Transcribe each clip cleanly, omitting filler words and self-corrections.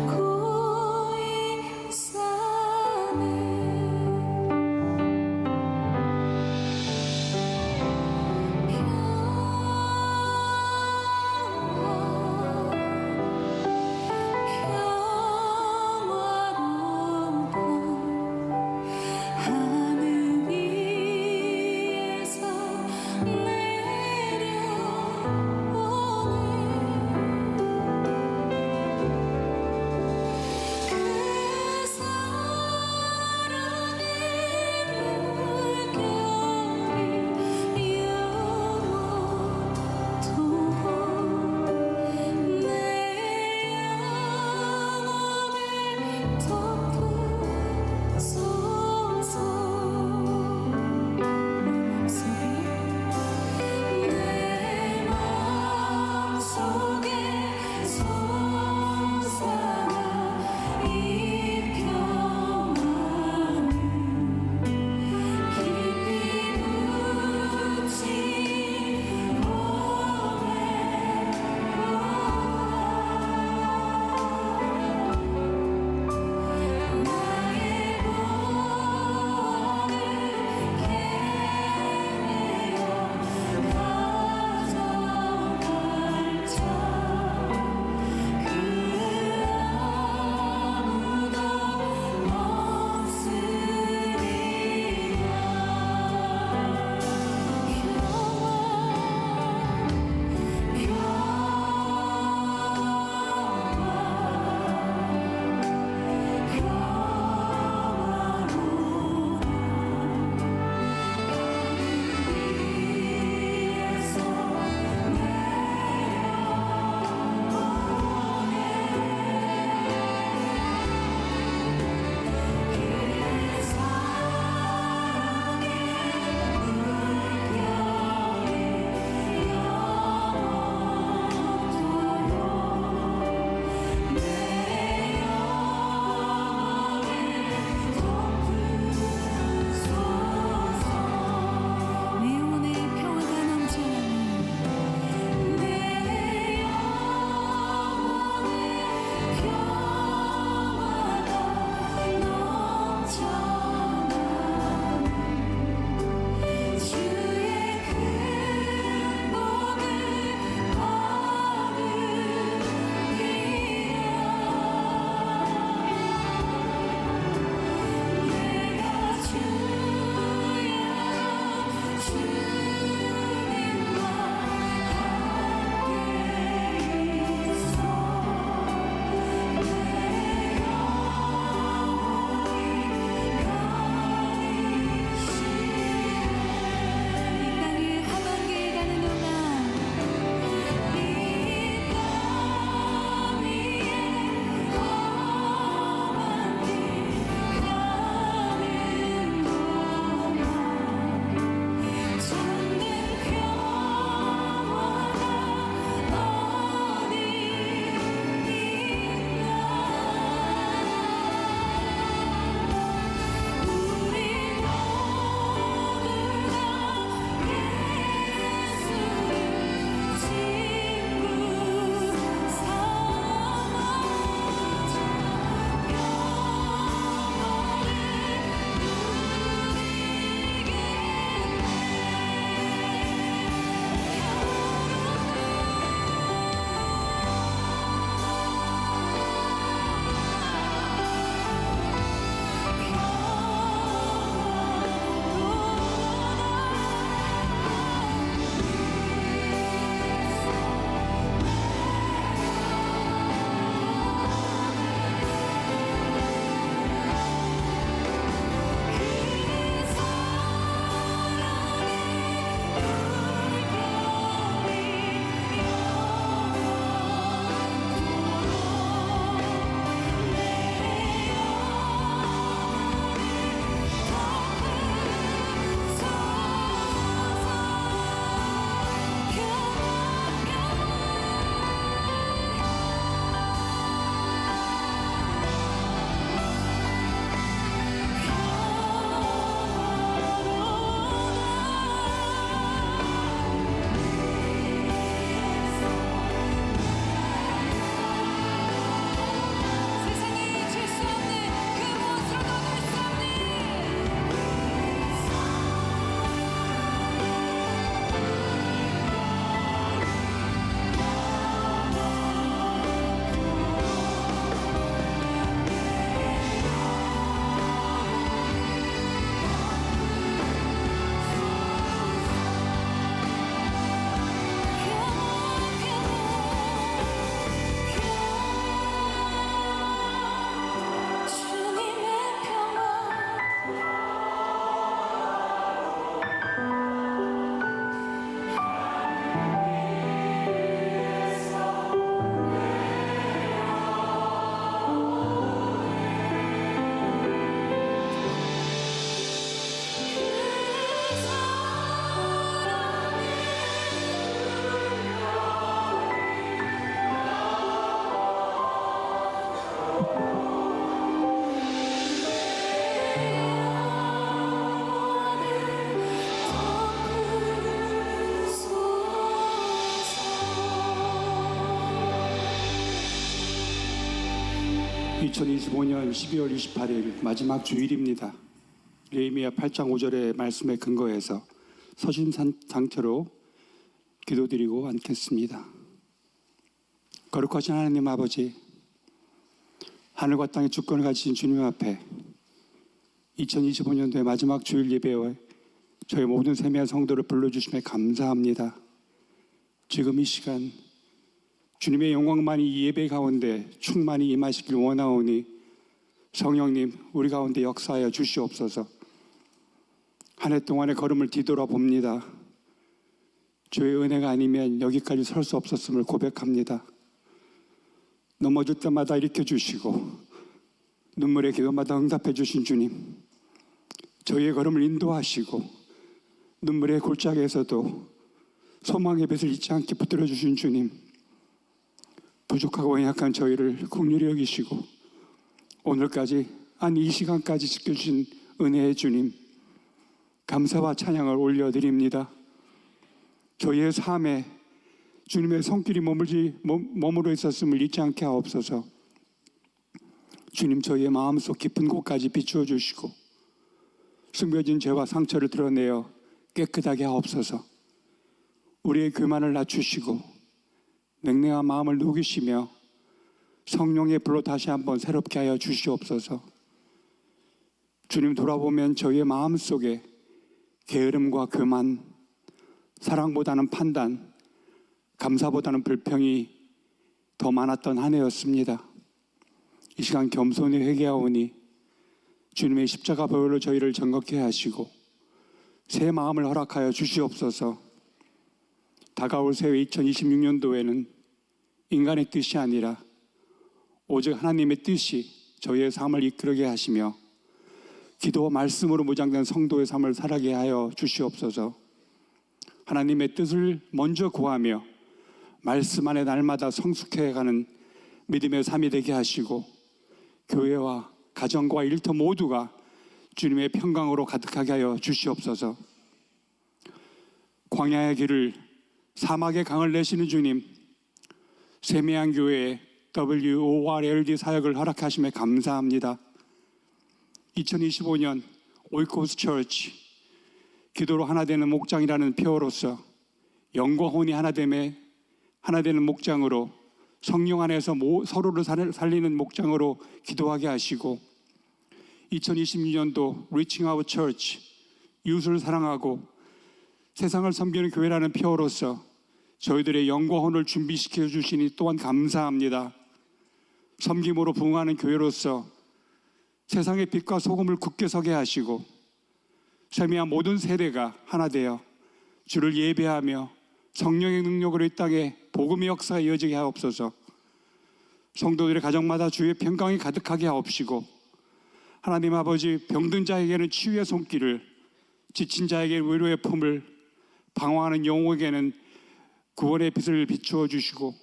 고이 평화로운 봄 하늘 위에서 내려오네 2025년 12월 28일 마지막 주일입니다. 예레미야 8장 5절의 말씀에 근거해서 서신 상태로 기도드리고 앉겠습니다. 거룩하신 하나님 아버지, 하늘과 땅의 주권을 가지신 주님 앞에 2025년도의 마지막 주일 예배에 저희 모든 세미한 성도를 불러주심에 감사합니다. 지금 이 시간 주님의 영광만이 이 예배 가운데 충만히 임하시길 원하오니 성령님 우리 가운데 역사하여 주시옵소서. 한 해 동안의 걸음을 뒤돌아봅니다. 주의 은혜가 아니면 여기까지 설 수 없었음을 고백합니다. 넘어질 때마다 일으켜 주시고 눈물의 기도마다 응답해 주신 주님, 저희의 걸음을 인도하시고 눈물의 골짜기에서도 소망의 빛을 잊지 않게 붙들어 주신 주님, 부족하고 연약한 저희를 긍휼히 여기시고 오늘까지 이 시간까지 지켜주신 은혜의 주님, 감사와 찬양을 올려드립니다. 저희의 삶에 주님의 손길이 머물러 있었음을 잊지 않게 하옵소서. 주님, 저희의 마음속 깊은 곳까지 비추어 주시고 숨겨진 죄와 상처를 드러내어 깨끗하게 하옵소서. 우리의 교만을 낮추시고 냉랭한 마음을 녹이시며 성령의 불로 다시 한번 새롭게 하여 주시옵소서. 주님, 돌아보면 저희의 마음속에 게으름과 교만, 사랑보다는 판단, 감사보다는 불평이 더 많았던 한 해였습니다. 이 시간 겸손히 회개하오니 주님의 십자가 보혈로 저희를 정결케 하시고 새 마음을 허락하여 주시옵소서. 다가올 새해 2026년도에는 인간의 뜻이 아니라 오직 하나님의 뜻이 저희의 삶을 이끌게 하시며 기도와 말씀으로 무장된 성도의 삶을 살아게 하여 주시옵소서. 하나님의 뜻을 먼저 구하며 말씀 안에 날마다 성숙해가는 믿음의 삶이 되게 하시고 교회와 가정과 일터 모두가 주님의 평강으로 가득하게 하여 주시옵소서. 광야의 길을 사막의 강을 내시는 주님, 세미한 교회에 WORLD 사역을 허락하심에 감사합니다. 2025년 오이코스 처치 기도로 하나 되는 목장이라는 표어로서 영과 혼이 하나 되는 목장으로 성령 안에서 서로를 살리는 목장으로 기도하게 하시고 2026년도 Reaching Out Church 이웃을 사랑하고 세상을 섬기는 교회라는 표어로서 저희들의 영과 혼을 준비시켜 주시니 또한 감사합니다. 섬김으로 부응하는 교회로서 세상의 빛과 소금을 굳게 서게 하시고 세미한 모든 세대가 하나 되어 주를 예배하며 성령의 능력으로 이 땅에 복음의 역사가 이어지게 하옵소서. 성도들의 가정마다 주의 평강이 가득하게 하옵시고 하나님 아버지, 병든 자에게는 치유의 손길을, 지친 자에게는 위로의 품을, 방황하는 영혼에게는 구원의 빛을 비추어 주시고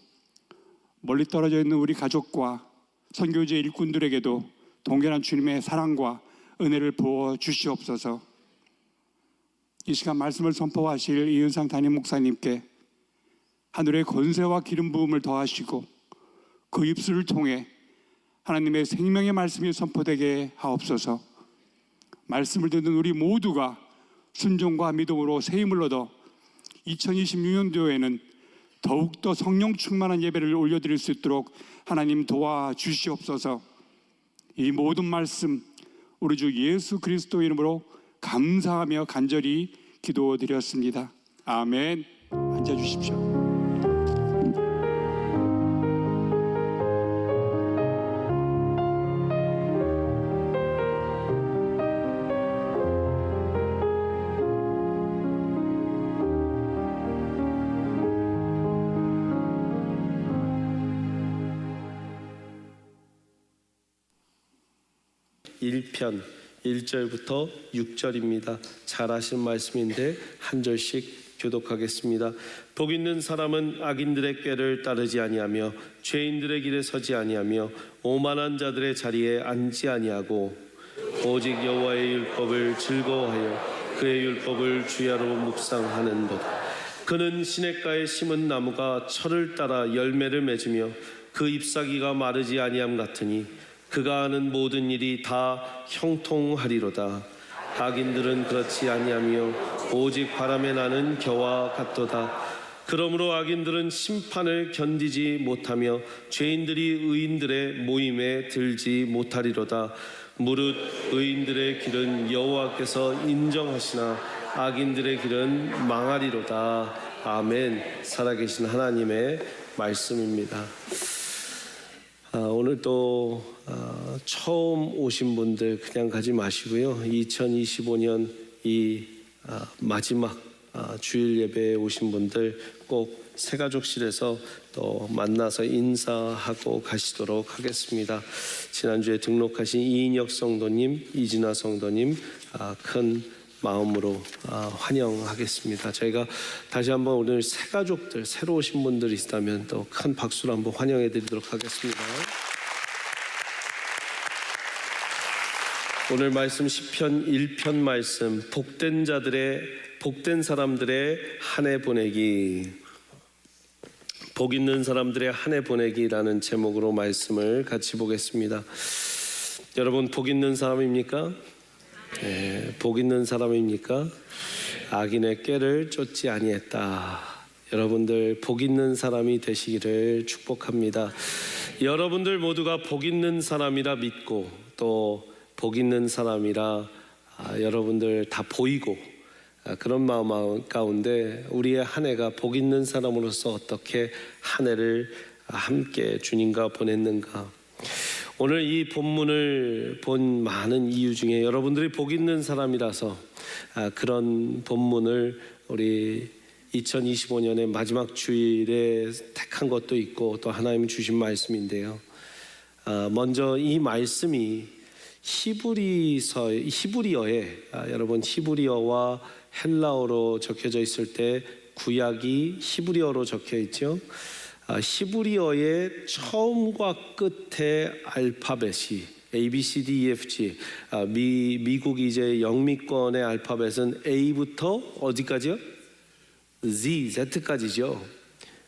멀리 떨어져 있는 우리 가족과 선교지의 일꾼들에게도 동일한 주님의 사랑과 은혜를 부어 주시옵소서. 이 시간 말씀을 선포하실 이은상 담임 목사님께 하늘의 권세와 기름 부음을 더하시고 그 입술을 통해 하나님의 생명의 말씀이 선포되게 하옵소서. 말씀을 듣는 우리 모두가 순종과 믿음으로 새 힘을 얻어 2026년도에는 더욱더 성령 충만한 예배를 올려드릴 수 있도록 하나님 도와주시옵소서. 이 모든 말씀 우리 주 예수 그리스도 이름으로 감사하며 간절히 기도드렸습니다. 아멘. 앉아주십시오. (1편) 1절부터 6절입니다. 잘 아시는 말씀인데 한 절씩 교독하겠습니다. 복 있는 사람은 악인들의 꾀를 따르지 아니하며 죄인들의 길에 서지 아니하며 오만한 자들의 자리에 앉지 아니하고 오직 여호와의 율법을 즐거워하여 그의 율법을 주야로 묵상하는도다. 그는 시냇가에 심은 나무가 철을 따라 열매를 맺으며 그 잎사귀가 마르지 아니함 같으니 그가 하는 모든 일이 다 형통하리로다. 악인들은 그렇지 아니하며 오직 바람에 나는 겨와 같도다. 그러므로 악인들은 심판을 견디지 못하며 죄인들이 의인들의 모임에 들지 못하리로다. 무릇 의인들의 길은 여호와께서 인정하시나 악인들의 길은 망하리로다. 아멘. 살아계신 하나님의 말씀입니다. 오늘 또 처음 오신 분들 그냥 가지 마시고요. 2025년 이 마지막 주일 예배에 오신 분들 꼭 새가족실에서 또 만나서 인사하고 가시도록 하겠습니다. 지난주에 등록하신 이인혁 성도님, 이진아 성도님 큰 마음으로 환영하겠습니다. 저희가 다시 한번 오늘 새가족들 새로 오신 분들 있다면 또 큰 박수로 한번 환영해 드리도록 하겠습니다. 오늘 말씀 시편 1편 말씀 복된 사람들의 한 해 보내기, 복 있는 사람들의 한 해 보내기라는 제목으로 말씀을 같이 보겠습니다. 여러분 복 있는 사람입니까? 네, 복 있는 사람입니까? 악인의 꾀를 쫓지 아니했다. 여러분들 복 있는 사람이 되시기를 축복합니다. 여러분들 모두가 복 있는 사람이라 믿고 또 복 있는 사람이라 여러분들 다 보이고 그런 마음 가운데 우리의 한 해가 복 있는 사람으로서 어떻게 한 해를 함께 주님과 보냈는가. 오늘 이 본문을 본 많은 이유 중에 여러분들이 복 있는 사람이라서 그런 본문을 우리 2025년의 마지막 주일에 택한 것도 있고 또 하나님이 주신 말씀인데요. 먼저 이 말씀이 히브리어에 여러분 히브리어와 헬라어로 적혀져 있을 때 구약이 히브리어로 적혀 있죠. 히브리어의 처음과 끝의 알파벳이 A, B, C, D, E, F, G. 미국 이제 영미권의 알파벳은 A부터 어디까지요? Z, Z까지죠.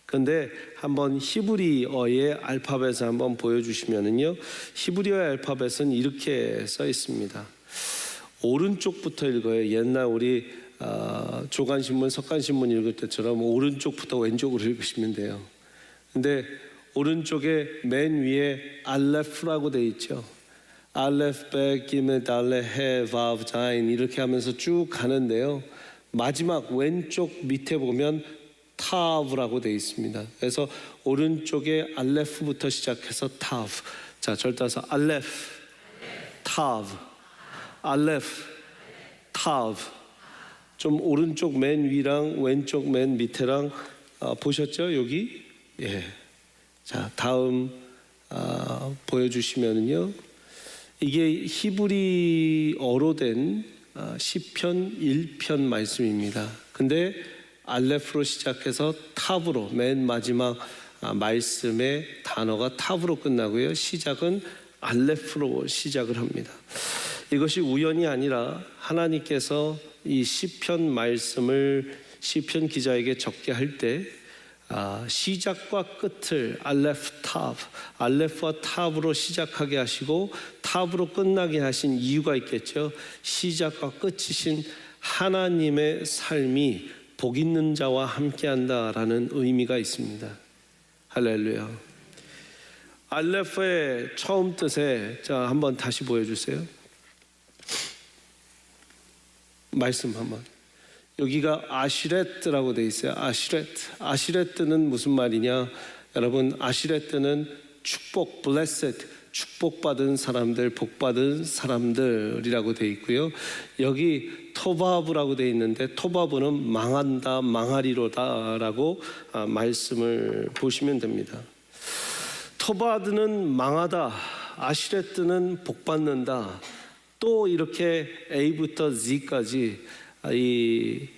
근데 한번 히브리어의 알파벳을 한번 보여주시면은요, 히브리어의 알파벳은 이렇게 써 있습니다. 오른쪽부터 읽어요. 옛날 우리 조간신문, 석간신문 읽을 때처럼 오른쪽부터 왼쪽으로 읽으시면 돼요. 근데 오른쪽에 맨 위에 알레프라고 돼 있죠. 알레프, 베, 기메, 달레, 헤, 바브, 자인 이렇게 하면서 쭉 가는데요. 마지막 왼쪽 밑에 보면 타브라고 돼 있습니다. 그래서 오른쪽에 알레프부터 시작해서 타브. 자, 절 따라서 알레프, 타브, 알레프, 타브. 좀 오른쪽 맨 위랑 왼쪽 맨 밑에랑 보셨죠? 여기? 예. 자, 다음 보여주시면은요. 이게 히브리어로 된 시편 1편 말씀입니다. 근데 알레프로 시작해서 탑으로 맨 마지막 말씀의 단어가 탑으로 끝나고요. 시작은 알레프로 시작을 합니다. 이것이 우연이 아니라 하나님께서 이 시편 말씀을 시편 기자에게 적게 할 때 시작과 끝을 알레프와 탑으로 시작하게 하시고 탑으로 끝나게 하신 이유가 있겠죠. 시작과 끝이신 하나님의 삶이 복 있는 자와 함께한다라는 의미가 있습니다. 할렐루야. 알레프의 처음 뜻에 자 한번 다시 보여주세요. 말씀 한번. 여기가 아시레트라고 돼 있어요. 아시레트는 무슨 말이냐? 여러분 아시레트는 축복, blessed, 축복받은 사람들, 복받은 사람들이라고 돼 있고요. 여기 토바브라고 돼 있는데 토바브는 망한다, 망하리로다라고 말씀을 보시면 됩니다. 토바드는 망하다, 아시레트는 복받는다. 또 이렇게 A부터 Z까지 이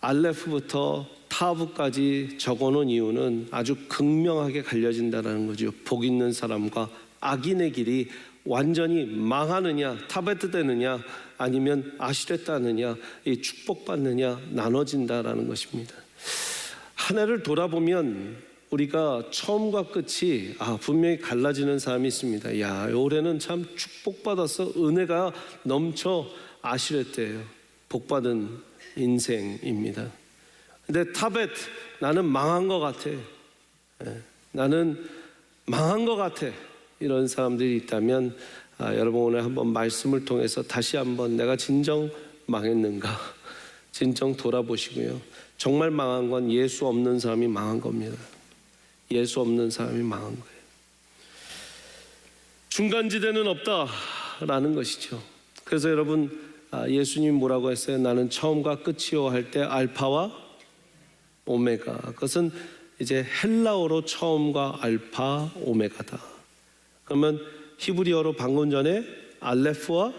알레프부터 타브까지 적어놓은 이유는 아주 극명하게 갈려진다는 거죠. 복 있는 사람과 악인의 길이 완전히 망하느냐, 타베트 되느냐, 아니면 아시레트 하느냐, 이 축복받느냐 나눠진다라는 것입니다. 한 해를 돌아보면 우리가 처음과 끝이 분명히 갈라지는 사람이 있습니다. 야, 올해는 참 축복받아서 은혜가 넘쳐 아시렛대요. 복받은 인생입니다. 근데 타벳, 나는 망한 것 같아. 나는 망한 것 같아. 이런 사람들이 있다면 여러분 오늘 한번 말씀을 통해서 다시 한번 내가 진정 망했는가 진정 돌아보시고요. 정말 망한 건 예수 없는 사람이 망한 겁니다. 예수 없는 사람이 망한 거예요. 중간지대는 없다라는 것이죠. 그래서 여러분 예수님이 뭐라고 했어요? 나는 처음과 끝이요 할 때 알파와 오메가. 그것은 이제 헬라어로 처음과 알파 오메가다. 그러면 히브리어로 방금 전에 알레프와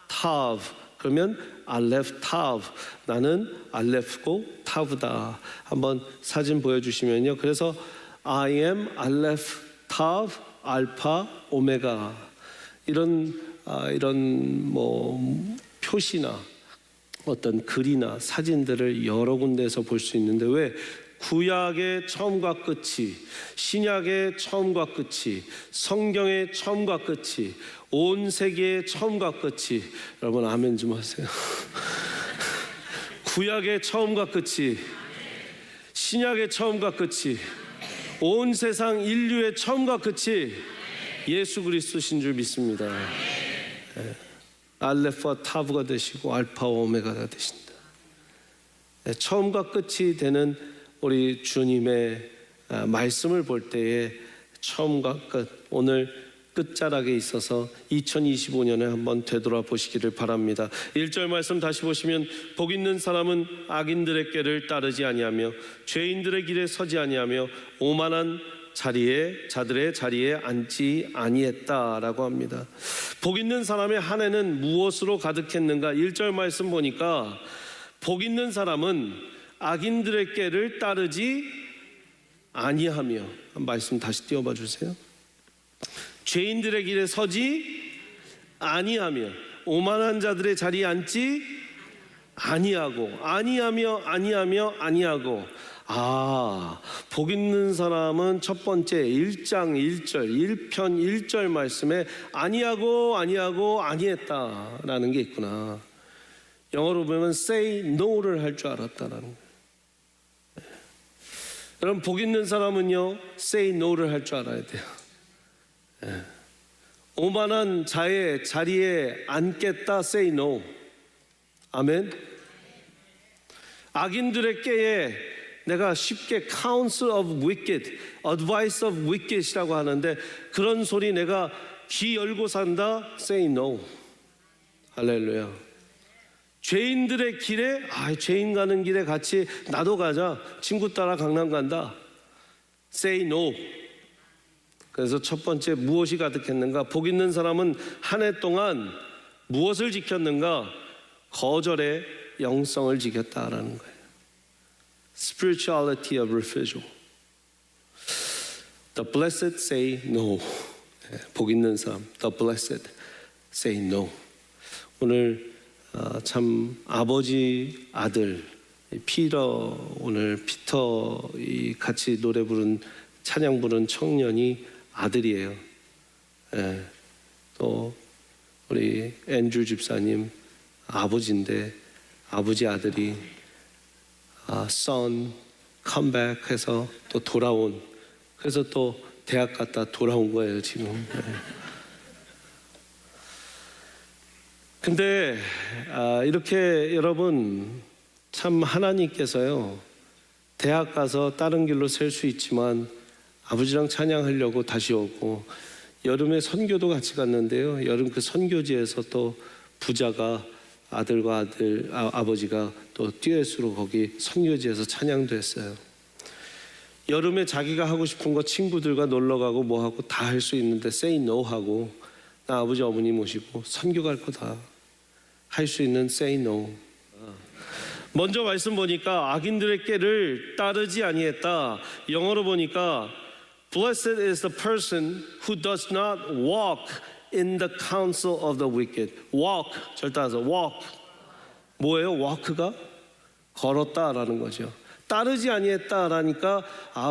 타브. 그러면 알레프 타브. 나는 알레프고 타브다. 한번 사진 보여주시면요. 그래서 I am 알레프 타브 알파 오메가. 이런 뭐 표시나 어떤 글이나 사진들을 여러 군데에서 볼 수 있는데 왜? 구약의 처음과 끝이, 신약의 처음과 끝이, 성경의 처음과 끝이, 온 세계의 처음과 끝이, 여러분 아멘 좀 하세요. 구약의 처음과 끝이, 신약의 처음과 끝이, 온 세상 인류의 처음과 끝이 예수 그리스도신 줄 믿습니다. 알레프와 타브가 되시고 알파와 오메가가 되신다. 처음과 끝이 되는 우리 주님의 말씀을 볼 때에 처음과 끝, 오늘 끝자락에 있어서 2025년에 한번 되돌아보시기를 바랍니다. 1절 말씀 다시 보시면 복 있는 사람은 악인들의 꾀를 따르지 아니하며 죄인들의 길에 서지 아니하며 오만한 자들의 자리에 앉지 아니했다라고 합니다. 복 있는 사람의 한 해는 무엇으로 가득했는가? 1절 말씀 보니까 복 있는 사람은 악인들의 꾀를 따르지 아니하며, 한 말씀 다시 띄워봐 주세요. 죄인들의 길에 서지 아니하며 오만한 자들의 자리에 앉지 아니하고 복 있는 사람은 첫 번째 1장 1절 1편 1절 말씀에 아니했다라는 게 있구나. 영어로 보면 say no를 할 줄 알았다라는 거예요. 여러분 복 있는 사람은요 say no를 할 줄 알아야 돼요. 오만한 자의 자리에 앉겠다 say no. 아멘. 악인들의 꾀에 내가 쉽게 counsel of wicked, advice of wicked이라고 하는데 그런 소리 내가 귀 열고 산다 say no. 할렐루야. 죄인들의 길에 죄인 가는 길에 같이 나도 가자. 친구 따라 강남 간다. say no. 그래서 첫 번째 무엇이 가득했는가? 복 있는 사람은 한 해 동안 무엇을 지켰는가? 거절의 영성을 지켰다라는 거예요. Spirituality of refusal. The blessed say no. 복 있는 사람, the blessed say no. 오늘 참 아버지 아들 오늘 피터 같이 노래 부른 찬양 부른 청년이 아들이에요. 또 우리 앤드류 집사님 아버지인데 아버지 아들이 son come back 해서 또 돌아온, 그래서 또 대학 갔다 돌아온 거예요 지금. 근데 이렇게 여러분 참 하나님께서요 대학 가서 다른 길로 셀 수 있지만 아버지랑 찬양하려고 다시 오고, 여름에 선교도 같이 갔는데요 여름 그 선교지에서 또 부자가 아들과 아버지가 또 듀엣으로 거기 선교지에서 찬양도 했어요. 여름에 자기가 하고 싶은 거 친구들과 놀러 가고 뭐 하고 다 할 수 있는데 say no 하고 나 아버지 어머니 모시고 선교 갈 거 다 할 수 있는 say no. 먼저 말씀 보니까 악인들의 꾀를 따르지 아니했다. 영어로 보니까 Blessed is the person who does not walk in the counsel of the wicked. Walk, 절 따라서 walk. 뭐예요? walk가? 걸었다라는 거죠. 따르지 아니했다라니까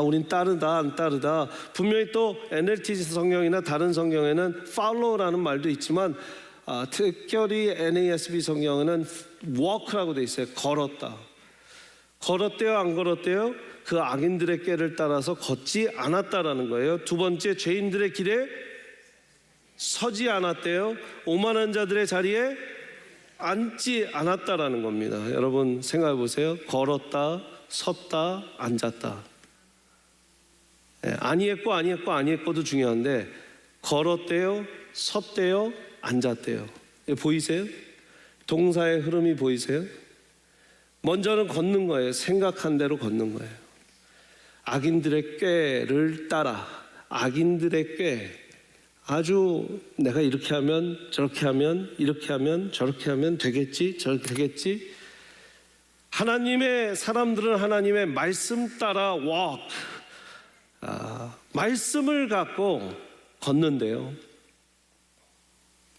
우린 따르다 안 따르다. 분명히 또 NLT 성경이나 다른 성경에는 follow라는 말도 있지만 특별히 NASB 성경에는 walk라고 돼 있어요. 걸었다. 걸었대요 안 걸었대요? 그 악인들의 꾀를 따라서 걷지 않았다라는 거예요. 두 번째, 죄인들의 길에 서지 않았대요. 오만한 자들의 자리에 앉지 않았다라는 겁니다. 여러분 생각해 보세요. 걸었다, 섰다, 앉았다. 아니했고 아니했고 아니했고도 중요한데 걸었대요, 섰대요, 앉았대요. 보이세요? 동사의 흐름이 보이세요? 먼저는 걷는 거예요. 생각한 대로 걷는 거예요. 악인들의 꾀를 따라, 악인들의 꾀, 아주 내가 이렇게 하면 저렇게 하면 이렇게 하면 저렇게 하면 되겠지, 저렇게 되겠지. 하나님의 사람들은 하나님의 말씀 따라 walk, 말씀을 갖고 걷는데요.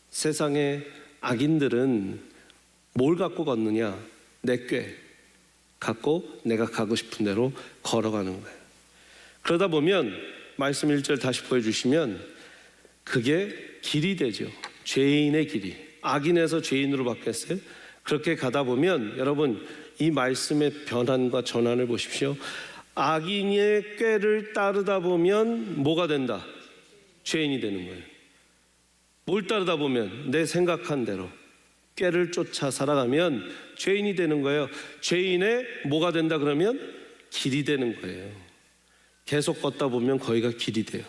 세상의 악인들은 뭘 갖고 걷느냐? 내 꾀 갖고 내가 가고 싶은 대로 걸어가는 거예요. 그러다 보면 말씀 1절 다시 보여주시면 그게 길이 되죠. 죄인의 길이. 악인에서 죄인으로 바뀌었어요. 그렇게 가다 보면 여러분 이 말씀의 변환과 전환을 보십시오. 악인의 꾀를 따르다 보면 뭐가 된다? 죄인이 되는 거예요. 뭘 따르다 보면 내 생각한 대로 꾀를 쫓아 살아가면 죄인이 되는 거예요. 죄인의 뭐가 된다 그러면 길이 되는 거예요. 계속 걷다 보면 거기가 길이 돼요.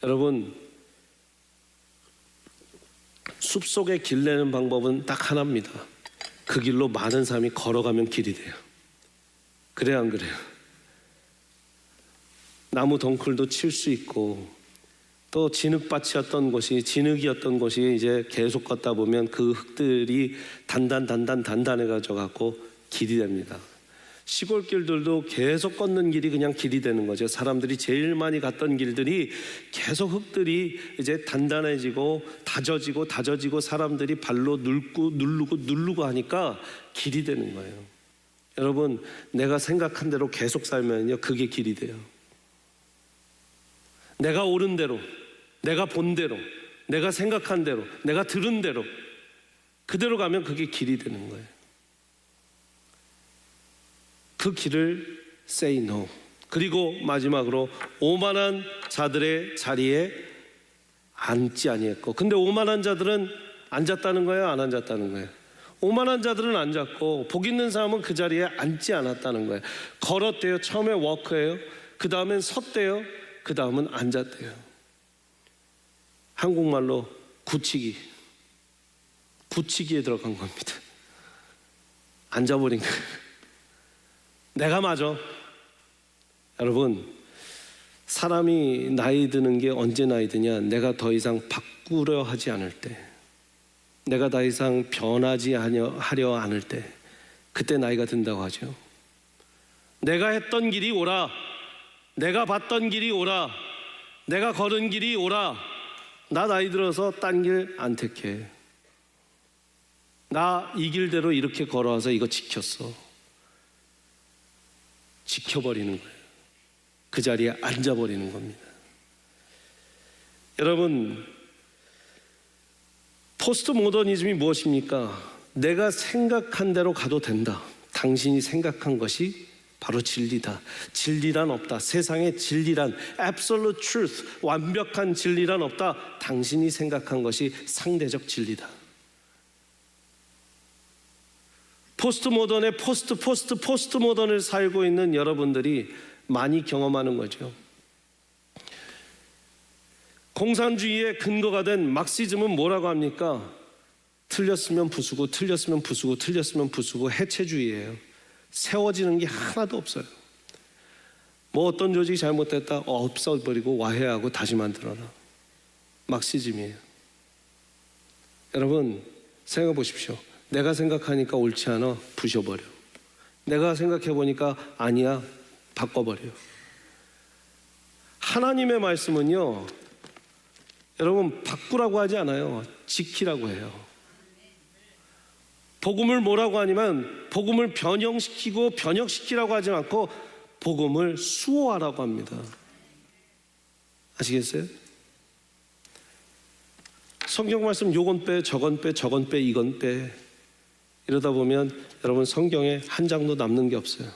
여러분 숲속에 길 내는 방법은 딱 하나입니다. 그 길로 많은 사람이 걸어가면 길이 돼요. 그래요 안 그래요? 나무 덩쿨도 칠 수 있고 또 진흙밭이었던 곳이 이제 계속 걷다 보면 그 흙들이 단단해가지고 갖고 길이 됩니다. 시골길들도 계속 걷는 길이 그냥 길이 되는 거죠. 사람들이 제일 많이 갔던 길들이 계속 흙들이 이제 단단해지고 다져지고 사람들이 발로 누르고 하니까 길이 되는 거예요. 여러분 내가 생각한 대로 계속 살면요 그게 길이 돼요. 내가 옳은 대로, 내가 본 대로, 내가 생각한 대로, 내가 들은 대로 그대로 가면 그게 길이 되는 거예요. 그 길을 say no. 그리고 마지막으로 오만한 자들의 자리에 앉지 아니했고. 근데 오만한 자들은 앉았다는 거예요? 안 앉았다는 거예요? 오만한 자들은 앉았고 복 있는 사람은 그 자리에 앉지 않았다는 거예요. 걸었대요. 처음에 워크예요. 그 다음엔 섰대요. 그 다음은 앉았대요. 한국말로 굳히기에 들어간 겁니다. 앉아버린 거예요. 내가 맞아. 여러분 사람이 나이 드는 게 언제 나이 드냐? 내가 더 이상 바꾸려 하지 않을 때, 내가 더 이상 변하지 하려 않을 때, 그때 나이가 든다고 하죠. 내가 했던 길이 옳아, 내가 봤던 길이 옳아, 내가 걸은 길이 옳아. 나 나이 들어서 딴 길 안 택해. 나 이 길대로 이렇게 걸어와서 이거 지켜버리는 거예요. 그 자리에 앉아버리는 겁니다. 여러분 포스트 모더니즘이 무엇입니까? 내가 생각한 대로 가도 된다. 당신이 생각한 것이 바로 진리다. 진리란 없다. 세상에 진리란 absolute truth, 완벽한 진리란 없다. 당신이 생각한 것이 상대적 진리다. 포스트 모던의 포스트 모던을 살고 있는 여러분들이 많이 경험하는 거죠. 공산주의의 근거가 된 막시즘은 뭐라고 합니까? 틀렸으면 부수고 해체주의예요. 세워지는 게 하나도 없어요. 뭐 어떤 조직이 잘못됐다 없애버리고 와해하고 다시 만들어라. 막시즘이에요. 여러분 생각해 보십시오. 내가 생각하니까 옳지 않아, 부셔버려. 내가 생각해보니까 아니야, 바꿔버려. 하나님의 말씀은요 여러분 바꾸라고 하지 않아요. 지키라고 해요. 복음을 뭐라고 하냐면 복음을 변형시키고 변혁시키라고 하지 않고 복음을 수호하라고 합니다. 아시겠어요? 성경 말씀 요건 빼 저건 빼 저건 빼 이건 빼 이러다 보면 여러분 성경에 한 장도 남는 게 없어요.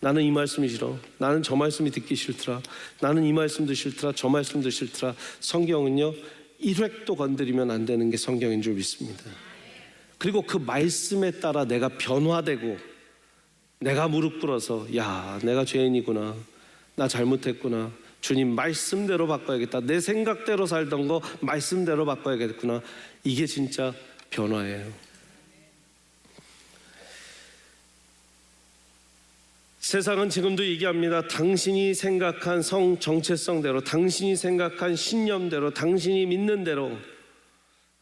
나는 이 말씀이 싫어. 나는 저 말씀이 듣기 싫더라. 나는 이 말씀도 싫더라. 저 말씀도 싫더라. 성경은요 1획도 건드리면 안 되는 게 성경인 줄 믿습니다. 그리고 그 말씀에 따라 내가 변화되고 내가 무릎 꿇어서 야 내가 죄인이구나. 나 잘못했구나. 주님 말씀대로 바꿔야겠다. 내 생각대로 살던 거 말씀대로 바꿔야겠구나. 이게 진짜 변화예요. 세상은 지금도 얘기합니다. 당신이 생각한 정체성대로, 당신이 생각한 신념대로, 당신이 믿는 대로.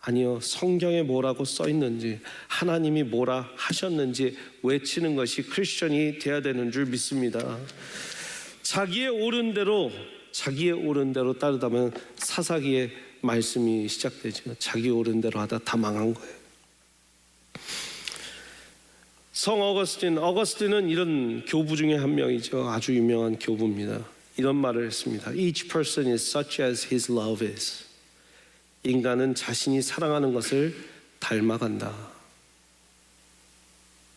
아니요, 성경에 뭐라고 써 있는지, 하나님이 뭐라 하셨는지 외치는 것이 크리스천이 돼야 되는 줄 믿습니다. 자기의 옳은 대로 따르다면 사사기의 말씀이 시작되죠. 자기 옳은 대로 하다 다 망한 거예요. 성 어거스틴은 이런 교부 중에 한 명이죠. 아주 유명한 교부입니다. 이런 말을 했습니다. Each person is such as his love is. 인간은 자신이 사랑하는 것을 닮아간다.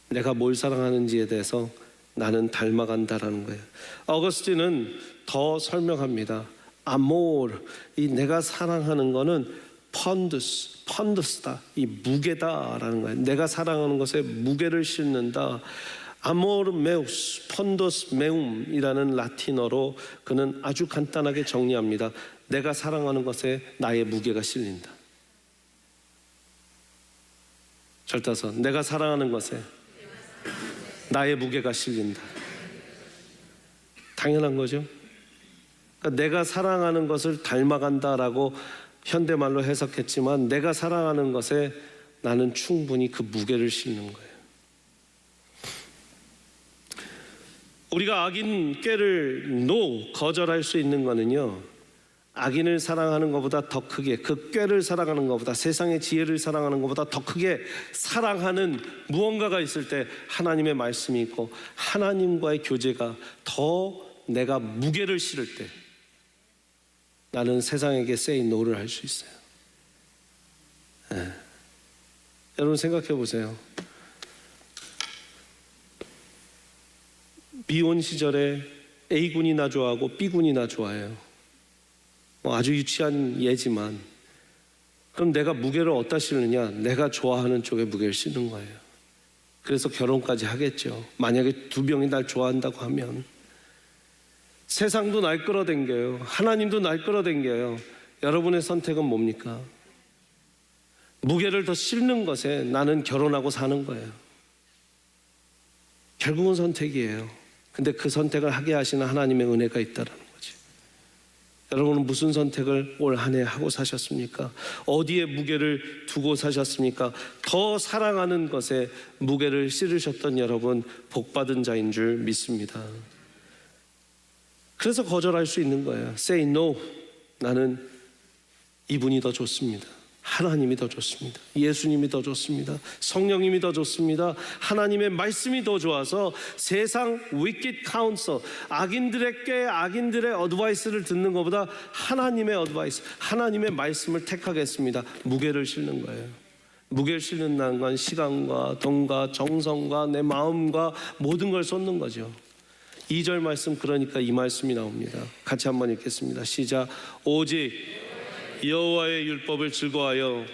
내가 뭘 사랑하는지에 대해서 나는 닮아간다라는 거예요. 어거스틴은 더 설명합니다. 아모르, 이 내가 사랑하는 거는 펀드스다, 이 무게다라는 거예요. 내가 사랑하는 것에 무게를 싣는다. 아모르 메우스, 펀도스 메움이라는 라틴어로 그는 아주 간단하게 정리합니다. 내가 사랑하는 것에 나의 무게가 실린다. 절 따서 내가 사랑하는 것에 나의 무게가 실린다. 당연한 거죠. 그러니까 내가 사랑하는 것을 닮아간다라고 현대말로 해석했지만 내가 사랑하는 것에 나는 충분히 그 무게를 싣는 거예요. 우리가 악인 꾀를 거절할 수 있는 거는요, 악인을 사랑하는 것보다 더 크게, 그 꾀를 사랑하는 것보다, 세상의 지혜를 사랑하는 것보다 더 크게 사랑하는 무언가가 있을 때 하나님의 말씀이 있고 하나님과의 교제가 더 내가 무게를 실을 때 나는 세상에게 say no를 할 수 있어요. 네. 여러분 생각해 보세요. 미혼 시절에 A군이 나 좋아하고 B군이 나 좋아해요. 아주 유치한 예지만 그럼 내가 무게를 어디다 싣느냐? 내가 좋아하는 쪽에 무게를 싣는 거예요. 그래서 결혼까지 하겠죠. 만약에 두 명이 날 좋아한다고 하면 세상도 날 끌어당겨요. 하나님도 날 끌어당겨요. 여러분의 선택은 뭡니까? 무게를 더 싣는 것에 나는 결혼하고 사는 거예요. 결국은 선택이에요. 근데 그 선택을 하게 하시는 하나님의 은혜가 있다는 거지. 여러분은 무슨 선택을 올 한 해 하고 사셨습니까? 어디에 무게를 두고 사셨습니까? 더 사랑하는 것에 무게를 실으셨던 여러분 복받은 자인 줄 믿습니다. 그래서 거절할 수 있는 거예요. Say no. 나는 이분이 더 좋습니다. 하나님이 더 좋습니다. 예수님이 더 좋습니다. 성령님이 더 좋습니다. 하나님의 말씀이 더 좋아서 세상 wicked counsel, 악인들의 어드바이스를 듣는 것보다 하나님의 어드바이스, 하나님의 말씀을 택하겠습니다. 무게를 싣는 거예요. 무게를 싣는다는 건 시간과 돈과 정성과 내 마음과 모든 걸 쏟는 거죠. 2절 말씀, 그러니까 이 말씀이 나옵니다. 같이 한번 읽겠습니다. 시작. 오직 여호와의 율법을 즐거워하여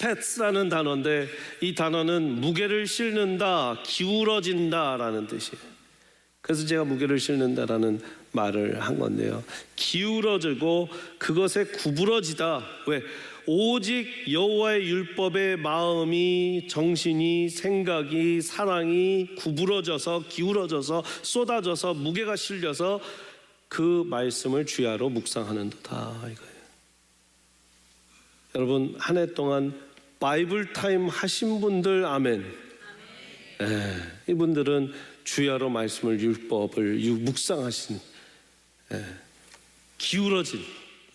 헤페스라는 단어인데 이 단어는 무게를 싣는다, 기울어진다라는 뜻이에요. 그래서 제가 무게를 싣는다라는 말을 한 건데요. 기울어지고 그것에 구부러지다. 왜? 오직 여호와의 율법에 마음이, 정신이, 생각이, 사랑이 구부러져서, 기울어져서, 쏟아져서, 무게가 실려서 그 말씀을 주야로 묵상하는도다 이거예요. 여러분 한 해 동안 바이블 타임 하신 분들 아멘. 이분들은 주야로 말씀을, 율법을 묵상하신, 기울어진,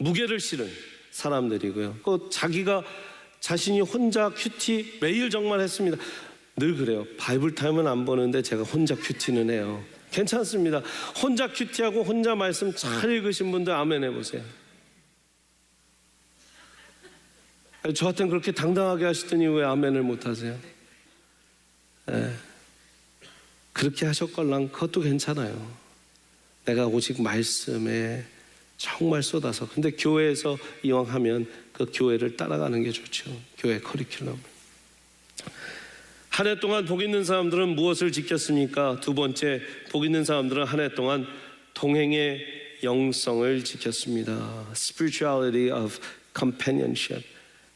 무게를 실은 사람들이고요. 또 자기가 자신이 혼자 큐티 매일 정말 했습니다. 늘 그래요. 바이블 타임은 안 보는데 제가 혼자 큐티는 해요. 괜찮습니다. 혼자 큐티하고 혼자 말씀 잘 읽으신 분들 아멘 해보세요. 저한테는 그렇게 당당하게 하시더니 왜 아멘을 못하세요? 그렇게 하셨걸랑 그것도 괜찮아요. 내가 오직 말씀에 정말 쏟아서. 근데 교회에서 이왕 하면 그 교회를 따라가는 게 좋죠. 교회 커리큘럼. 한 해 동안 복 있는 사람들은 무엇을 지켰습니까? 두 번째, 복 있는 사람들은 한 해 동안 동행의 영성을 지켰습니다. Spirituality of companionship.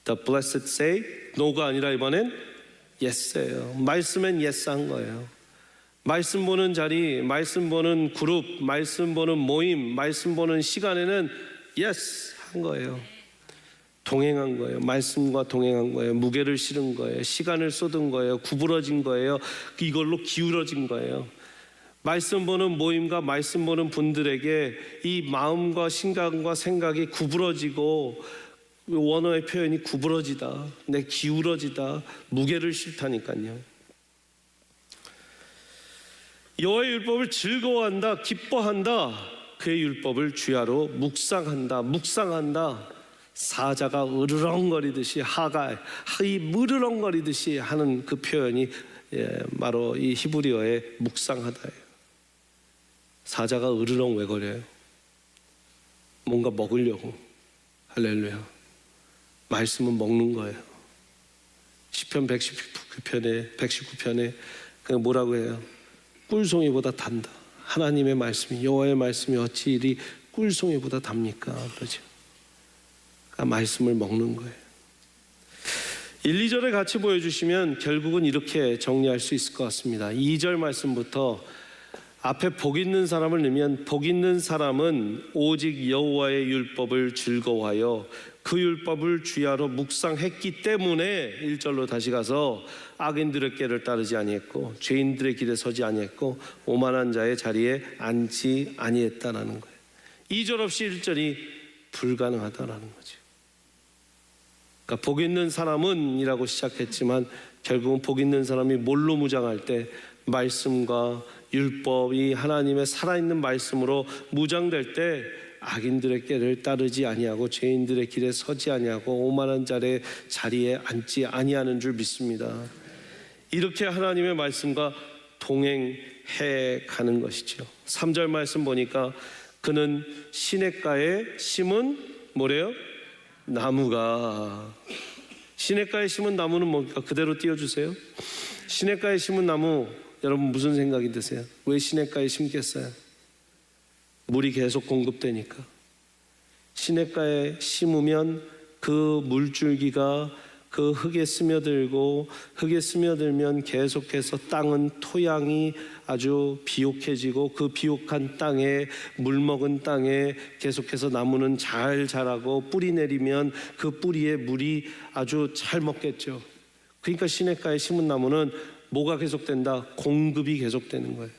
The blessed say no가 아니라 이번엔 yes예요. 말씀엔 yes 한 거예요. 말씀 보는 자리, 말씀 보는 그룹, 말씀 보는 모임, 말씀 보는 시간에는 yes 한 거예요. 동행한 거예요. 말씀과 동행한 거예요. 무게를 실은 거예요. 시간을 쏟은 거예요. 구부러진 거예요. 이걸로 기울어진 거예요. 말씀 보는 모임과 말씀 보는 분들에게 이 마음과 신강과 생각이 구부러지고, 원어의 표현이 구부러지다, 내 기울어지다, 무게를 싫다니까요. 여호와의 율법을 즐거워한다, 기뻐한다. 그의 율법을 주야로 묵상한다. 사자가 으르렁거리듯이 하이 무르렁거리듯이 하는 그 표현이 바로 이 히브리어의 묵상하다예요. 사자가 으르렁 왜 거려요? 뭔가 먹으려고. 할렐루야. 말씀은 먹는 거예요. 시편 119편에 그냥 뭐라고 해요? 꿀송이보다 단다. 하나님의 말씀이, 여호와의 말씀이 어찌 이리 꿀송이보다 답니까? 그러죠. 그러니까 말씀을 먹는 거예요. 1, 2절에 같이 보여주시면 결국은 이렇게 정리할 수 있을 것 같습니다. 2절 말씀부터 앞에 복 있는 사람을 넣으면, 복 있는 사람은 오직 여호와의 율법을 즐거워하여 그 율법을 주야로 묵상했기 때문에 1절로 다시 가서 악인들의 길을 따르지 아니했고 죄인들의 길에 서지 아니했고 오만한 자의 자리에 앉지 아니했다라는 거예요. 2절 없이 1절이 불가능하다라는 거죠. 그러니까 복 있는 사람은 이라고 시작했지만 결국은 복 있는 사람이 뭘로 무장할 때, 말씀과 율법이 하나님의 살아있는 말씀으로 무장될 때 악인들의 길을 따르지 아니하고 죄인들의 길에 서지 아니하고 오만한 자리에 앉지 아니하는 줄 믿습니다. 이렇게 하나님의 말씀과 동행해 가는 것이죠. 3절 말씀 보니까 그는 시냇가에 심은 뭐래요? 나무가. 시냇가에 심은 나무는 뭡니까? 그대로 띄워주세요. 시냇가에 심은 나무, 여러분 무슨 생각이 드세요? 왜 시냇가에 심겠어요? 물이 계속 공급되니까. 시냇가에 심으면 그 물줄기가 그 흙에 스며들고, 흙에 스며들면 계속해서 땅은 토양이 아주 비옥해지고, 그 비옥한 땅에, 물먹은 땅에 계속해서 나무는 잘 자라고, 뿌리 내리면 그 뿌리에 물이 아주 잘 먹겠죠. 그러니까 시냇가에 심은 나무는 뭐가 계속된다? 공급이 계속되는 거예요.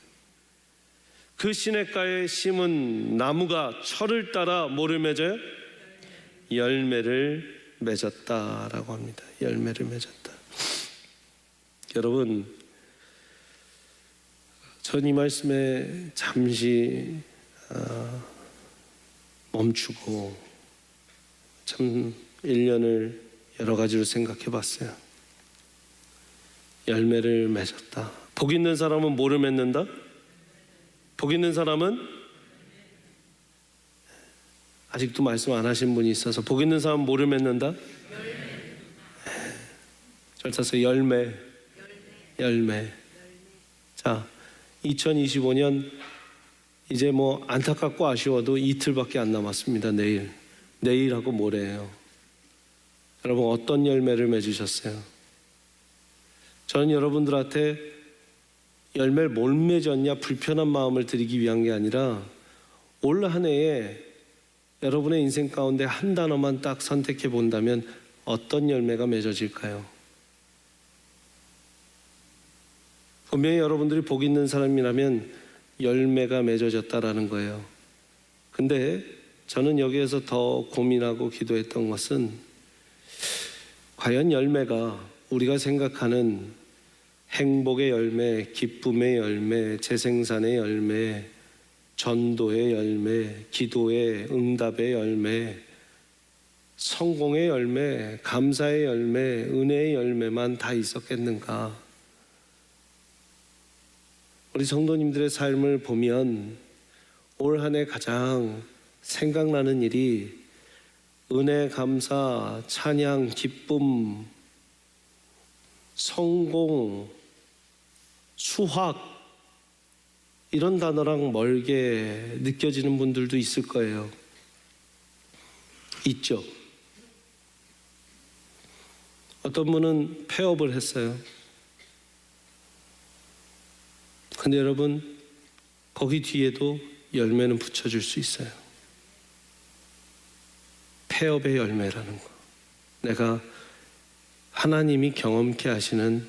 그 시냇가에 심은 나무가 철을 따라 뭐를 맺어요? 열매를 맺었다라고 합니다. 열매를 맺었다. 여러분, 전 이 말씀에 잠시 멈추고 참 1년을 여러 가지로 생각해 봤어요. 열매를 맺었다. 복 있는 사람은 뭐를 맺는다? 복 있는 사람은, 아직도 말씀 안 하신 분이 있어서, 복 있는 사람은 뭐를 맺는다? 절차서 열매. 자, 2025년 이제 뭐 안타깝고 아쉬워도 이틀밖에 안 남았습니다. 내일하고 모레예요. 여러분 어떤 열매를 맺으셨어요? 저는 여러분들한테 열매를 뭘 맺었냐 불편한 마음을 드리기 위한 게 아니라, 올 한 해에 여러분의 인생 가운데 한 단어만 딱 선택해 본다면 어떤 열매가 맺어질까요? 분명히 여러분들이 복 있는 사람이라면 열매가 맺어졌다라는 거예요. 근데 저는 여기에서 더 고민하고 기도했던 것은 과연 열매가 우리가 생각하는 행복의 열매, 기쁨의 열매, 재생산의 열매, 전도의 열매, 기도의 응답의 열매, 성공의 열매, 감사의 열매, 은혜의 열매만 다 있었겠는가? 우리 성도님들의 삶을 보면 올 한 해 가장 생각나는 일이 은혜, 감사, 찬양, 기쁨, 성공, 수확 이런 단어랑 멀게 느껴지는 분들도 있을 거예요. 있죠. 어떤 분은 폐업을 했어요. 근데 여러분, 거기 뒤에도 열매는 붙여줄 수 있어요. 폐업의 열매라는 거. 내가 하나님이 경험케 하시는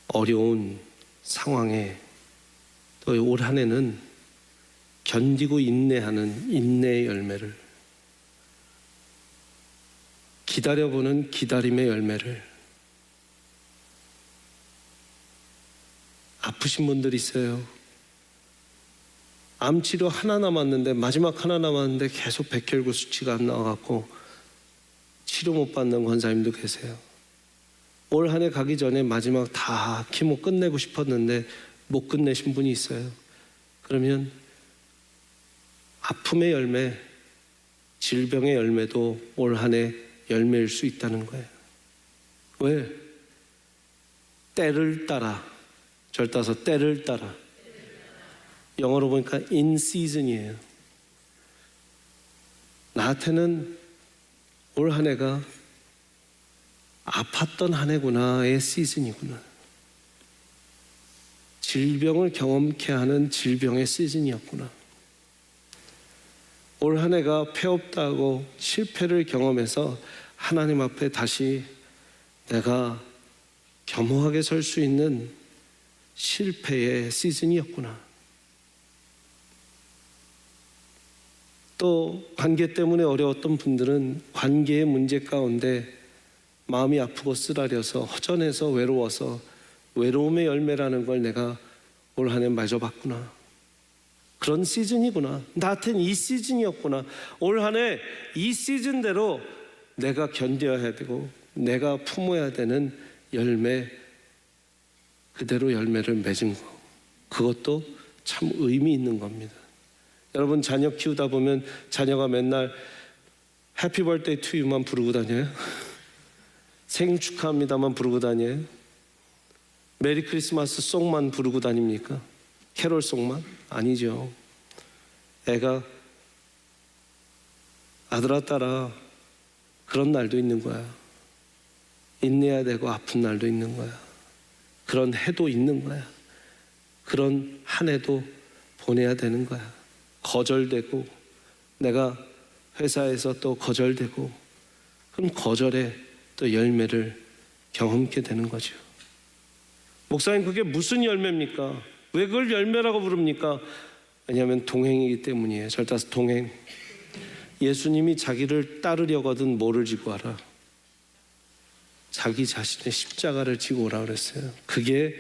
어려운 상황에 또 올 한 해는 견디고 인내하는 인내의 열매를, 기다려보는 기다림의 열매를. 아프신 분들 있어요. 암치료 하나 남았는데, 마지막 하나 남았는데 계속 백혈구 수치가 안 나와갖고 치료 못 받는 권사님도 계세요. 올 한 해 가기 전에 마지막 다 키모 끝내고 싶었는데 못 끝내신 분이 있어요. 그러면 아픔의 열매, 질병의 열매도 올 한 해 열매일 수 있다는 거예요. 왜? 때를 따라. 절 따서 때를 따라. 영어로 보니까 in season이에요. 나한테는 올 한 해가 아팠던 한 해구나의 시즌이구나. 질병을 경험케 하는 질병의 시즌이었구나. 올 한 해가 폐업다하고 실패를 경험해서 하나님 앞에 다시 내가 겸허하게 설 수 있는 실패의 시즌이었구나. 또 관계 때문에 어려웠던 분들은 관계의 문제 가운데 마음이 아프고 쓰라려서 허전해서 외로워서 외로움의 열매라는 걸 내가 올 한 해 맺어봤구나. 그런 시즌이구나. 나한테는 이 시즌이었구나. 올 한 해 이 시즌대로 내가 견뎌야 되고 내가 품어야 되는 열매, 그대로 열매를 맺은 거. 그것도 참 의미 있는 겁니다. 여러분, 자녀 키우다 보면 자녀가 맨날 해피 벌데이 투 유만 부르고 다녀요? 생일 축하합니다만 부르고 다녀요? 메리 크리스마스 송만 부르고 다닙니까? 캐롤송만? 아니죠. 애가 아들아 딸아 그런 날도 있는 거야. 인내해야 되고 아픈 날도 있는 거야. 그런 해도 있는 거야. 그런 한 해도 보내야 되는 거야. 거절되고 내가 회사에서 또 거절되고, 그럼 거절에 또 열매를 경험하게 되는 거죠. 목사님, 그게 무슨 열매입니까? 왜 그걸 열매라고 부릅니까? 왜냐하면 동행이기 때문이에요. 절 따서 동행. 예수님이 자기를 따르려거든 뭐를 지고 와라? 자기 자신의 십자가를 지고 오라 그랬어요. 그게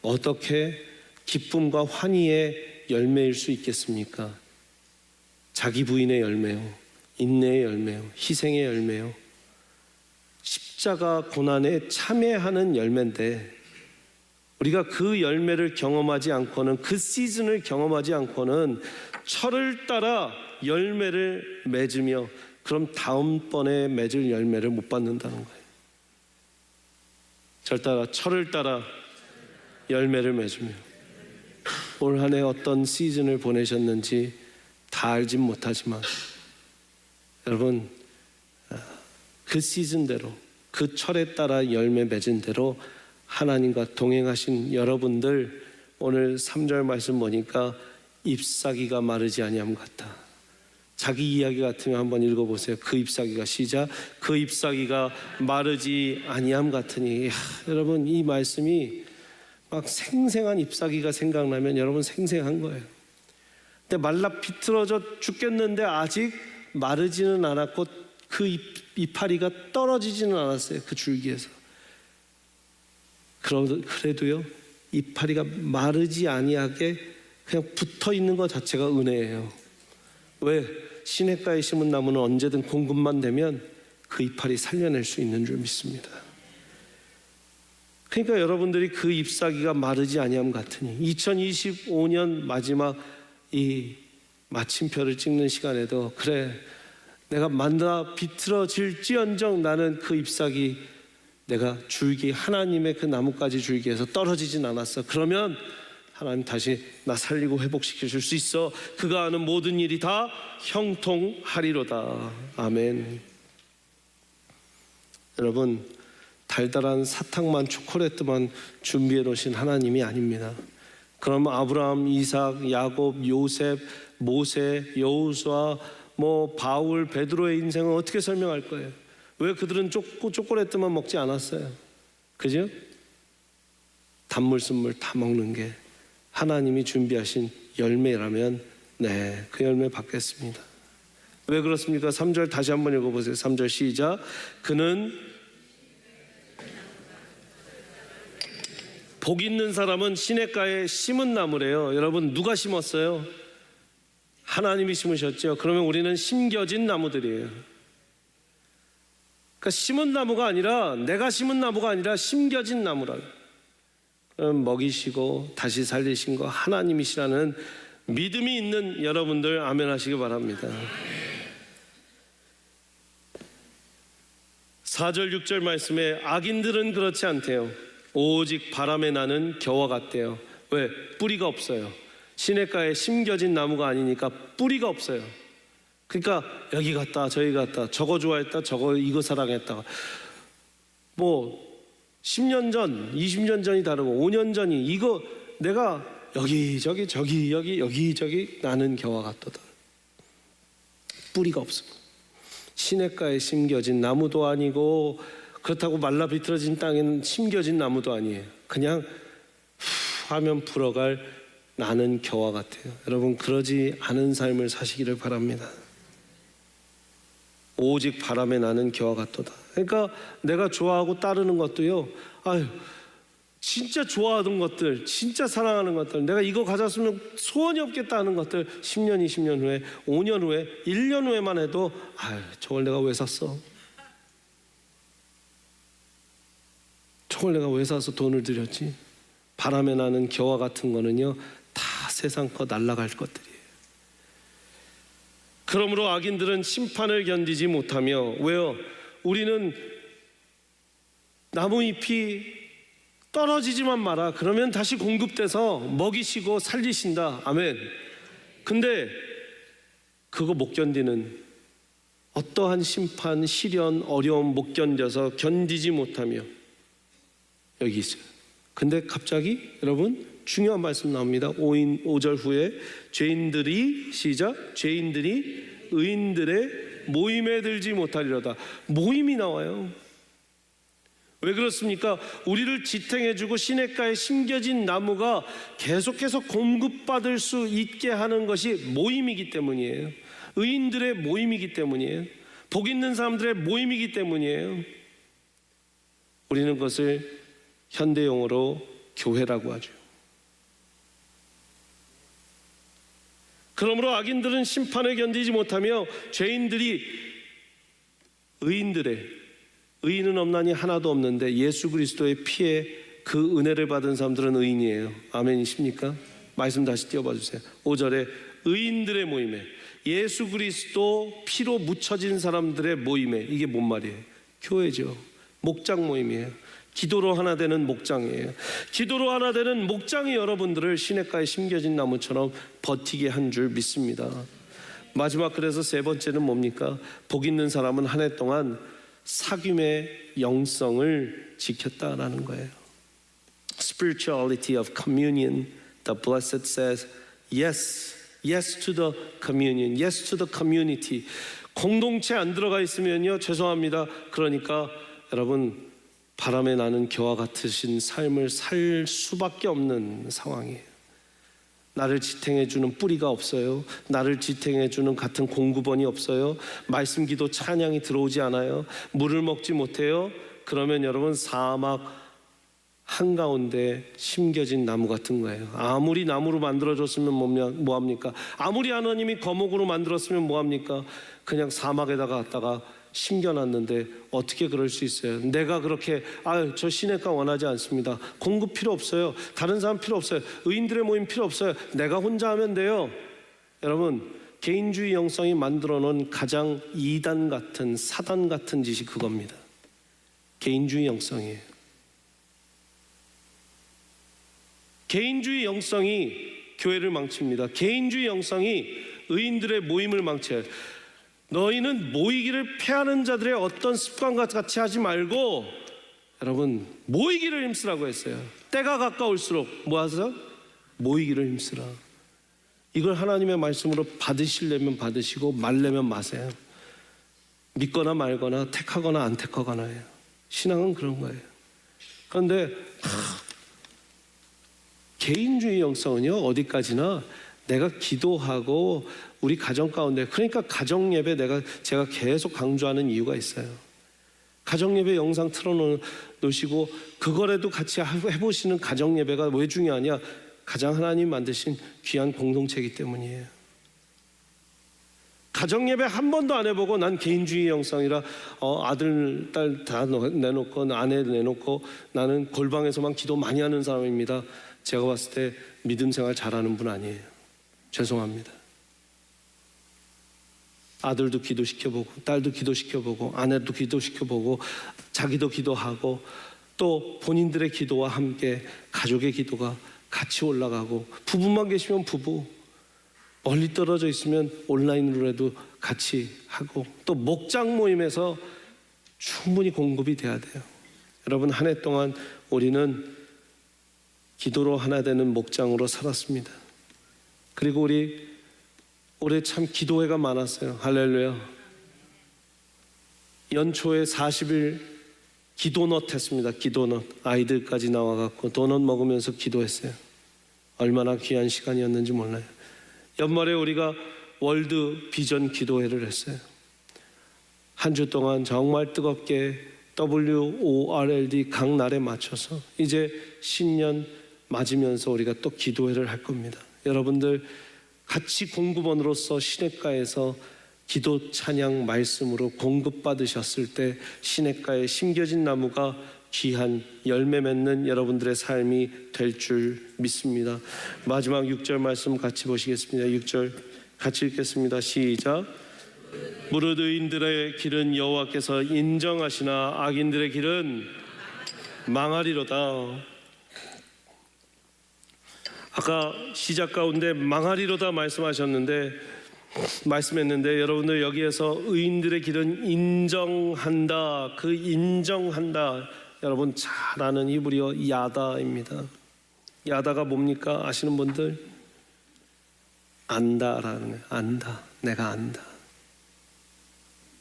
어떻게 기쁨과 환희의 열매일 수 있겠습니까? 자기 부인의 열매요, 인내의 열매요, 희생의 열매요, 십자가 고난에 참여하는 열매인데, 우리가 그 열매를 경험하지 않고는, 그 시즌을 경험하지 않고는 철을 따라 열매를 맺으며 그럼 다음번에 맺을 열매를 못 받는다는 거예요. 절 따라 철을 따라 열매를 맺으며. 올 한 해 어떤 시즌을 보내셨는지 다 알진 못하지만 여러분, 그 시즌대로, 그 철에 따라 열매 맺은 대로 하나님과 동행하신 여러분들, 오늘 3절 말씀 보니까 잎사귀가 마르지 아니함 같다. 자기 이야기 같으면 한번 읽어보세요. 그 잎사귀가, 시작. 그 잎사귀가 마르지 아니함 같으니. 여러분, 이 말씀이 막 생생한 잎사귀가 생각나면 여러분 생생한 거예요. 근데 말라 비틀어져 죽겠는데 아직 마르지는 않았고 그 이파리가 떨어지지는 않았어요. 그 줄기에서. 그래도요, 이파리가 마르지 아니하게 그냥 붙어 있는 것 자체가 은혜예요. 왜? 시냇가에 심은 나무는 언제든 공급만 되면 그 이파리 살려낼 수 있는 줄 믿습니다. 그러니까 여러분들이 그 잎사귀가 마르지 아니함 같으니 2025년 마지막 이 마침표를 찍는 시간에도 그래, 내가 만나 비틀어질지언정 나는 그 잎사귀, 내가 줄기, 하나님의 그 나뭇가지 줄기에서 떨어지진 않았어. 그러면 하나님 다시 나 살리고 회복시켜 줄 수 있어. 그가 하는 모든 일이 다 형통하리로다. 아멘. 여러분, 달달한 사탕만 초콜릿만 준비해 놓으신 하나님이 아닙니다. 그럼 아브라함, 이삭, 야곱, 요셉, 모세, 여호수아, 바울, 베드로의 인생을 어떻게 설명할 거예요? 왜 그들은 초콜릿만 먹지 않았어요? 그죠? 단물 쓴물 다 먹는 게 하나님이 준비하신 열매라면 네, 그 열매 받겠습니다. 왜 그렇습니까? 3절 다시 한번 읽어보세요. 3절 시작. 그는 복 있는 사람은 시냇가에 심은 나무래요. 여러분, 누가 심었어요? 하나님이 심으셨죠. 그러면 우리는 심겨진 나무들이에요. 그러니까 심은 나무가 아니라, 내가 심은 나무가 아니라 심겨진 나무라. 그럼 먹이시고 다시 살리신 거 하나님이시라는 믿음이 있는 여러분들 아멘 하시기 바랍니다. 4절 6절 말씀에 악인들은 그렇지 않대요. 오직 바람에 나는 겨와 같대요. 왜? 뿌리가 없어요. 시냇가에 심겨진 나무가 아니니까 뿌리가 없어요. 그러니까 여기 갔다 저기 갔다, 저거 좋아했다 저거 이거 사랑했다, 10년 전 20년 전이 다르고 5년 전이, 이거 내가 여기저기 저기 여기저기 나는 겨와 같도다. 뿌리가 없습니다. 시냇가에 심겨진 나무도 아니고, 그렇다고 말라 비틀어진 땅에는 심겨진 나무도 아니에요. 그냥 하면 불어갈 나는 겨와 같아요. 여러분, 그러지 않은 삶을 사시기를 바랍니다. 오직 바람에 나는 겨와 같도다. 그러니까 내가 좋아하고 따르는 것도요, 진짜 좋아하던 것들, 진짜 사랑하는 것들, 내가 이거 가졌으면 소원이 없겠다 하는 것들 10년, 20년 후에, 5년 후에, 1년 후에만 해도 저걸 내가 왜 샀어? 저걸 내가 왜 사서 돈을 들였지? 바람에 나는 겨와 같은 거는요, 다 세상 거 날아갈 것들이에요. 그러므로 악인들은 심판을 견디지 못하며, 왜요? 우리는 나무잎이 떨어지지만 마라, 그러면 다시 공급돼서 먹이시고 살리신다. 아멘. 근데 그거 못 견디는, 어떠한 심판, 시련, 어려움 못 견뎌서 견디지 못하며 여기 있어요. 근데 갑자기 여러분 중요한 말씀 나옵니다. 5절 후에 죄인들이, 시작, 죄인들이 의인들의 모임에 들지 못하리로다. 모임이 나와요. 왜 그렇습니까? 우리를 지탱해주고 시냇가에 심겨진 나무가 계속해서 공급받을 수 있게 하는 것이 모임이기 때문이에요. 의인들의 모임이기 때문이에요. 복 있는 사람들의 모임이기 때문이에요. 우리는 그것을 현대용어로 교회라고 하죠. 그러므로 악인들은 심판을 견디지 못하며 죄인들이 의인은 없나니 하나도 없는데 예수 그리스도의 피에 그 은혜를 받은 사람들은 의인이에요. 아멘이십니까? 말씀 다시 띄워봐 주세요. 5절에 의인들의 모임에, 예수 그리스도 피로 묻혀진 사람들의 모임에, 이게 뭔 말이에요? 교회죠. 목장 모임이에요. 기도로 하나 되는 목장이에요. 기도로 하나 되는 목장이 여러분들을 시냇가에 심겨진 나무처럼 버티게 한 줄 믿습니다. 마지막, 그래서 세 번째는 뭡니까? 복 있는 사람은 한 해 동안 사귐의 영성을 지켰다라는 거예요. Spirituality of communion. The blessed says yes to the communion, yes to the community. 공동체 안 들어가 있으면요, 죄송합니다. 그러니까 여러분, 바람에 나는 겨와 같으신 삶을 살 수밖에 없는 상황이에요. 나를 지탱해주는 뿌리가 없어요. 나를 지탱해주는 같은 공급원이 없어요. 말씀 기도 찬양이 들어오지 않아요. 물을 먹지 못해요. 그러면 여러분 사막 한가운데 심겨진 나무 같은 거예요. 아무리 나무로 만들어졌으면 뭐합니까? 아무리 하나님이 거목으로 만들었으면 뭐합니까? 그냥 사막에다가 갖다가 심겨놨는데 어떻게 그럴 수 있어요? 내가 그렇게 저 시냇가 원하지 않습니다. 공급 필요 없어요. 다른 사람 필요 없어요. 의인들의 모임 필요 없어요. 내가 혼자 하면 돼요. 여러분, 개인주의 영성이 만들어 놓은 가장 이단 같은 사단 같은 짓이 그겁니다. 개인주의 영성이에요. 개인주의 영성이 교회를 망칩니다. 개인주의 영성이 의인들의 모임을 망쳐요. 너희는 모이기를 패하는 자들의 어떤 습관과 같이 하지 말고 여러분 모이기를 힘쓰라고 했어요. 때가 가까울수록 뭐 하세요? 모이기를 힘쓰라. 이걸 하나님의 말씀으로 받으시려면 받으시고 말려면 마세요. 믿거나 말거나 택하거나 안 택하거나예요. 신앙은 그런 거예요. 그런데 개인주의 영성은요, 어디까지나 내가 기도하고 우리 가정 가운데, 그러니까 가정 예배 제가 계속 강조하는 이유가 있어요. 가정 예배 영상 틀어놓으시고 그거라도 같이 해보시는 가정 예배가 왜 중요하냐? 가장 하나님 만드신 귀한 공동체이기 때문이에요. 가정 예배 한 번도 안 해보고 난 개인주의 영성이라 아들, 딸 다 내놓고 아내 내놓고 나는 골방에서만 기도 많이 하는 사람입니다. 제가 봤을 때 믿음 생활 잘하는 분 아니에요. 죄송합니다. 아들도 기도시켜보고 딸도 기도시켜보고 아내도 기도시켜보고 자기도 기도하고 또 본인들의 기도와 함께 가족의 기도가 같이 올라가고 부부만 계시면 부부, 멀리 떨어져 있으면 온라인으로라도 같이 하고 또 목장 모임에서 충분히 공급이 돼야 돼요. 여러분, 한 해 동안 우리는 기도로 하나 되는 목장으로 살았습니다. 그리고 우리 올해 참 기도회가 많았어요. 할렐루야. 연초에 40일 기도넛 했습니다. 기도넛. 아이들까지 나와갖고 도넛 먹으면서 기도했어요. 얼마나 귀한 시간이었는지 몰라요. 연말에 우리가 월드 비전 기도회를 했어요. 한 주 동안 정말 뜨겁게 WORLD 각 날에 맞춰서 이제 신년 맞으면서 우리가 또 기도회를 할 겁니다. 여러분들 같이 공급원으로서 시냇가에서 기도 찬양 말씀으로 공급받으셨을 때 시냇가에 심겨진 나무가 귀한 열매 맺는 여러분들의 삶이 될 줄 믿습니다. 마지막 6절 말씀 같이 보시겠습니다. 6절 같이 읽겠습니다. 시작. 무릇 의인들의 길은 여호와께서 인정하시나 악인들의 길은 망하리로다. 아까 시작 가운데 망하리로다 말씀했는데 여러분들 여기에서 의인들의 길은 인정한다. 그 인정한다, 여러분 잘 아는 히브리어 야다입니다. 야다가 뭡니까? 아시는 분들? 안다라는 거예요. 안다. 내가 안다.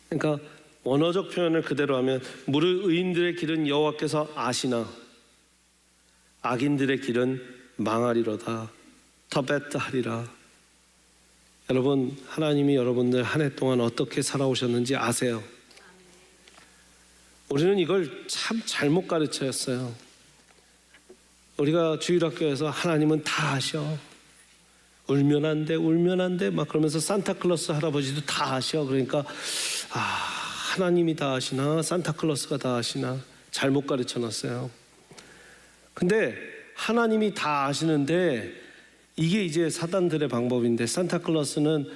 그러니까 원어적 표현을 그대로 하면 무릇 의인들의 길은 여호와께서 아시나 악인들의 길은 망하리로다. 터베트하리라. 여러분, 하나님이 여러분들 한 해 동안 어떻게 살아오셨는지 아세요? 우리는 이걸 참 잘못 가르쳤어요. 우리가 주일학교에서 하나님은 다 아셔. 울면 안 돼 막 그러면서 산타클로스 할아버지도 다 아셔. 그러니까 하나님이 다 아시나 산타클로스가 다 아시나 잘못 가르쳐 놨어요. 근데 하나님이 다 아시는데 이게 이제 사단들의 방법인데, 산타클로스는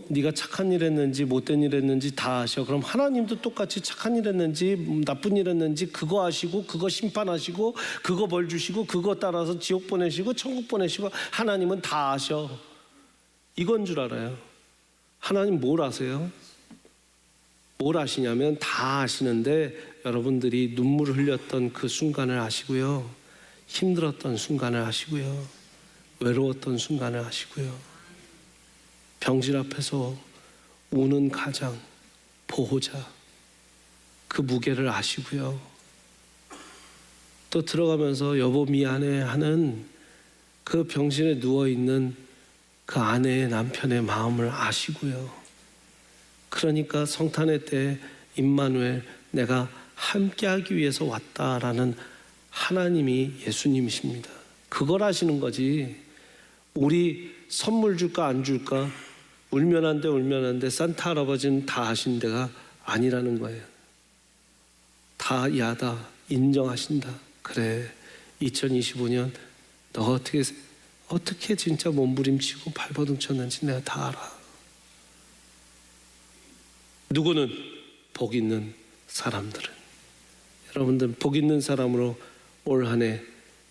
네가 착한 일 했는지 못된 일 했는지 다 아셔. 그럼 하나님도 똑같이 착한 일 했는지 나쁜 일 했는지 그거 아시고 그거 심판하시고 그거 벌 주시고 그거 따라서 지옥 보내시고 천국 보내시고 하나님은 다 아셔. 이건 줄 알아요. 하나님 뭘 아세요? 뭘 아시냐면 다 아시는데 여러분들이 눈물을 흘렸던 그 순간을 아시고요, 힘들었던 순간을 아시고요, 외로웠던 순간을 아시고요, 병실 앞에서 우는 가장, 보호자 그 무게를 아시고요, 또 들어가면서 여보 미안해 하는 그 병실에 누워있는 그 아내의 남편의 마음을 아시고요. 그러니까 성탄의 때 임마누엘, 내가 함께하기 위해서 왔다라는 하나님이 예수님이십니다. 그걸 아시는 거지. 우리 선물 줄까 안 줄까, 울면 안 돼 울면 안 돼, 산타 할아버지는 다 아신 데가 아니라는 거예요. 다 야다 인정하신다. 그래, 2025년 너 어떻게 진짜 몸부림치고 발버둥 쳤는지 내가 다 알아. 누구는 복 있는 사람들은, 여러분들 복 있는 사람으로 올 한 해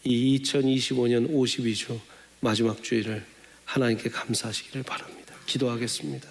이 2025년 52주 마지막 주일을 하나님께 감사하시기를 바랍니다. 기도하겠습니다.